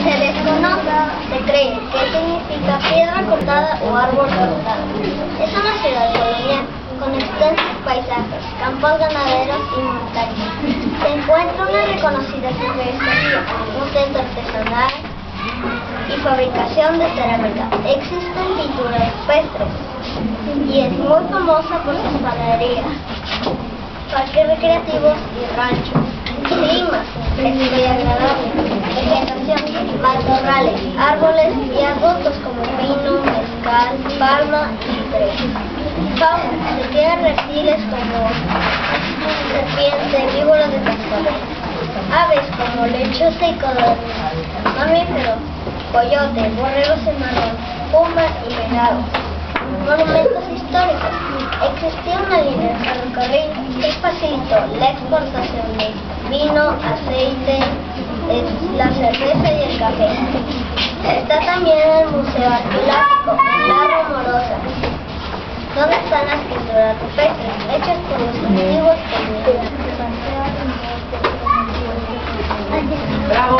Se desconoce, se cree que significa piedra cortada o árbol cortado. Es una ciudad colonial con extensos paisajes, campos ganaderos y montañas. Se encuentra una reconocida cervecería, un centro artesanal y fabricación de cerámica. Existen pinturas rupestres y es muy famosa por sus panaderías, parques recreativos y ranchos. Clima es muy agradable. Vegetación, matorrales, árboles y arbustos como pino, mezcal, palma y ciprés. Fauna, se tienen reptiles como serpiente, víbora de cascabel. Aves como lechuza y codorniz. Mamíferos, coyote, borrego cimarrón, puma y venado. Monumentos históricos. Existía una línea de ferrocarril que facilitó la exportación de vino, aceite, la cerveza y el café. Está también el Museo Arqueológico en La Rumorosa, donde están las pinturas rupestres hechas por los antiguos comunistas. Bravo.